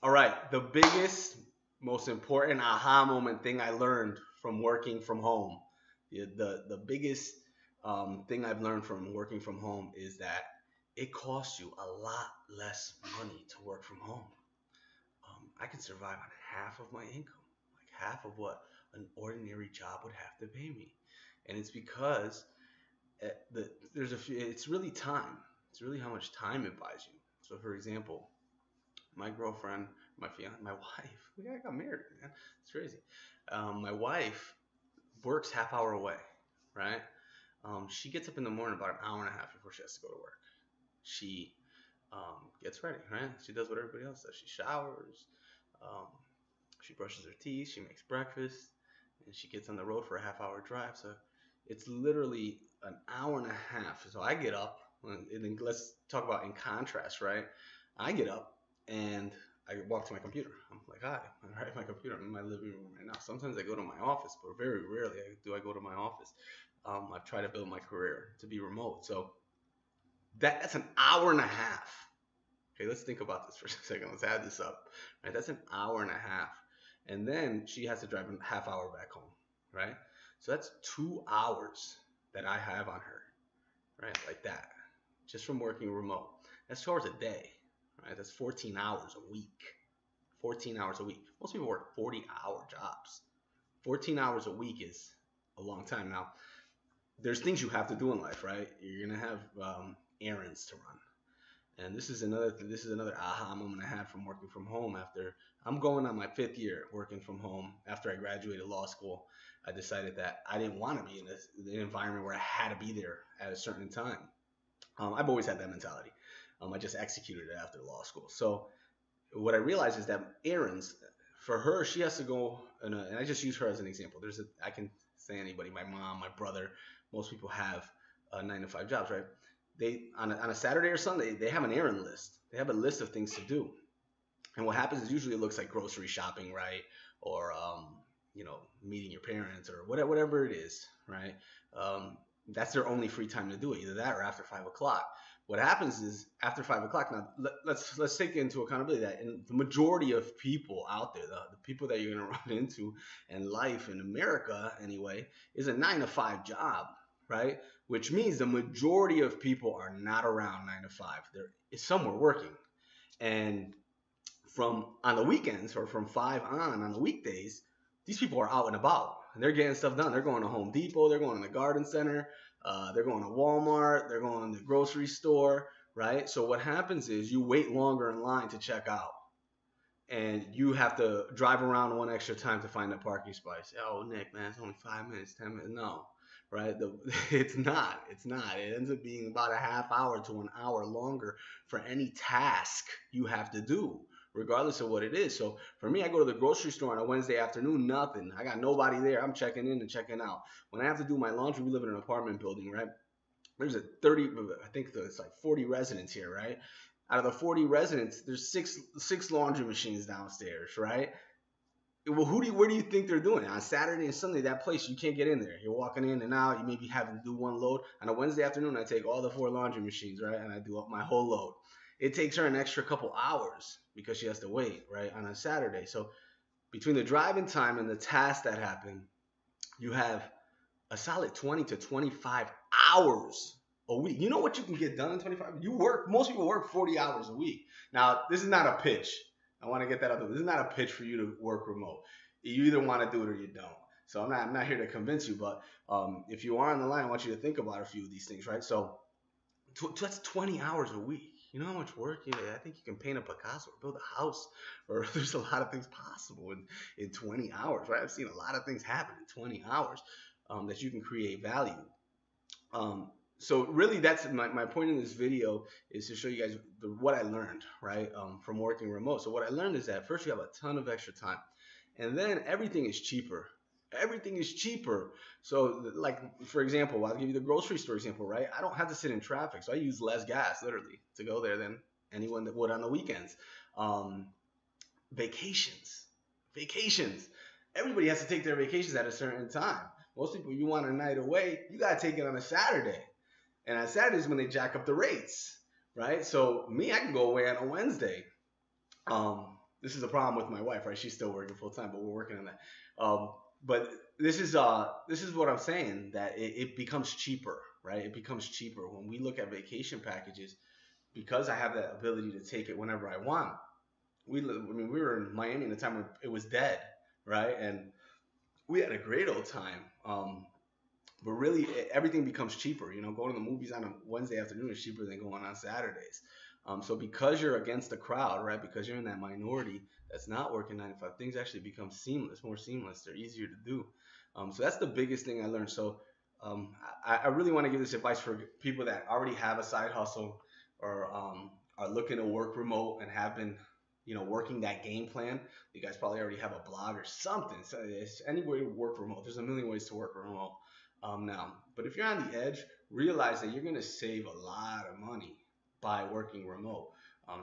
All right, the biggest, most important aha moment thing I learned from working from home. The biggest thing I've learned from working from home is that it costs you a lot less money to work from home. I can survive on half of my income, like half of what an ordinary job would have to pay me, and it's because there's a few. It's really time. It's really how much time it buys you. So, for example, my girlfriend, my fiance, my wife. We got married, man. It's crazy. My wife works half hour away, right? She gets up in the morning about an hour and a half before she has to go to work. She gets ready, right? She does what everybody else does. She showers, um, she brushes her teeth, she makes breakfast, and she gets on the road for a half hour drive. So it's literally an hour and a half. So I get up, and let's talk about in contrast, right? I get up and I walk to my computer. I'm like, hi, I'm right at my computer. I'm in my living room right now. Sometimes I go to my office, but very rarely do I go to my office. I've tried to build my career to be remote. So that's an hour and a half. Okay, let's think about this for a second. Let's add this up. Right, that's an hour and a half. And then she has to drive a half hour back home, right? So that's 2 hours that I have on her, right? Like that, just from working remote. That's 2 hours a day, right? That's 14 hours a week. 14 hours a week. Most people work 40-hour jobs. 14 hours a week is a long time. Now, there's things you have to do in life, right? You're gonna have errands to run. And this is another aha moment I had from working from home. After I'm going on my 5th year working from home, after I graduated law school, I decided that I didn't want to be in an environment where I had to be there at a certain time. I've always had that mentality. I just executed it after law school. So what I realized is that errands for her, she has to go, and I just use her as an example. I can say anybody, my mom, my brother, most people have 9 to 5 jobs, right? They on a Saturday or Sunday, they have an errand list. They have a list of things to do. And what happens is usually it looks like grocery shopping, right? Or meeting your parents or whatever it is, right? That's their only free time to do it, either that or after 5 o'clock. What happens is after 5 o'clock. Now let's take into accountability that in the majority of people out there, the people that you're gonna run into in life in America anyway, is a 9 to 5 job, right? Which means the majority of people are not around 9 to 5. They're somewhere working, and from on the weekends or from 5 on the weekdays, these people are out and about and they're getting stuff done. They're going to Home Depot, they're going to the garden center, they're going to Walmart, they're going to the grocery store, right? So what happens is you wait longer in line to check out, and you have to drive around one extra time to find a parking spot. Say, oh, Nick, man, it's only 5 minutes, 10 minutes. No, right? It's not. It's not. It ends up being about a half hour to an hour longer for any task you have to do, regardless of what it is. So for me, I go to the grocery store on a Wednesday afternoon, nothing. I got nobody there. I'm checking in and checking out. When I have to do my laundry, we live in an apartment building, right? There's I think it's like 40 residents here, right? Out of the 40 residents, there's six laundry machines downstairs, right? Well, where do you think they're doing it? On Saturday and Sunday, that place, you can't get in there. You're walking in and out. You may be having to do one load. On a Wednesday afternoon, I take all the 4 laundry machines, right? And I do up my whole load. It takes her an extra couple hours because she has to wait, right, on a Saturday. So between the driving time and the tasks that happen, you have a solid 20 to 25 hours a week. You know what you can get done in 25? Most people work 40 hours a week. Now, this is not a pitch. I want to get that out there. This is not a pitch for you to work remote. You either want to do it or you don't. So I'm not here to convince you, but if you are on the line, I want you to think about a few of these things, right? So that's 20 hours a week. You know how much work? I think you can paint a Picasso or build a house, or there's a lot of things possible in 20 hours, right? I've seen a lot of things happen in 20 hours that you can create value. So really, that's my point in this video, is to show you guys what I learned, right, from working remote. So what I learned is that first, you have a ton of extra time, and then everything is cheaper. Everything is cheaper. So like, for example, I'll give you the grocery store example, right? I don't have to sit in traffic, so I use less gas literally to go there than anyone that would on the weekends. Vacations. Everybody has to take their vacations at a certain time. Most people, you want a night away, you got to take it on a Saturday. And on Saturdays when they jack up the rates, right? So me, I can go away on a Wednesday. This is a problem with my wife, right? She's still working full time, but we're working on that. But this is what I'm saying, that it becomes cheaper, right? It becomes cheaper when we look at vacation packages, because I have that ability to take it whenever I want. I mean, we were in Miami in the time when it was dead, right? And we had a great old time. But really, everything becomes cheaper. You know, going to the movies on a Wednesday afternoon is cheaper than going on Saturdays. So because you're against the crowd, right? Because you're in that minority that's not working 9 to 5, things actually become seamless, more seamless. They're easier to do. So that's the biggest thing I learned. So I really want to give this advice for people that already have a side hustle, or are looking to work remote and have been, working that game plan. You guys probably already have a blog or something. So it's any way to work remote. There's a million ways to work remote now. But if you're on the edge, realize that you're going to save a lot of money by working remote.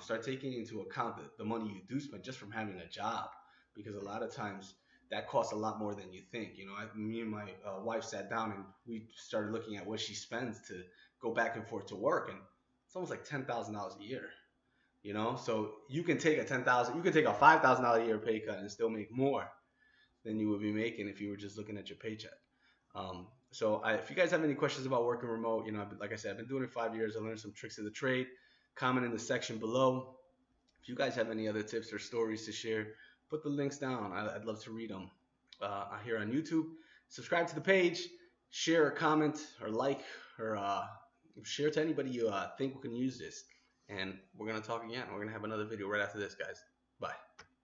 Start taking into account the money you do spend just from having a job, because a lot of times that costs a lot more than you think. Me and my wife sat down and we started looking at what she spends to go back and forth to work, and it's almost like $10,000 a year. So you can take you can take a $5,000 a year pay cut and still make more than you would be making if you were just looking at your paycheck. If you guys have any questions about working remote, like I said, I've been doing it 5 years. I learned some tricks of the trade. Comment in the section below. If you guys have any other tips or stories to share, put the links down. I'd love to read them here on YouTube. Subscribe to the page, share or comment or like, or share to anybody you think can use this. And we're going to talk again. We're going to have another video right after this, guys.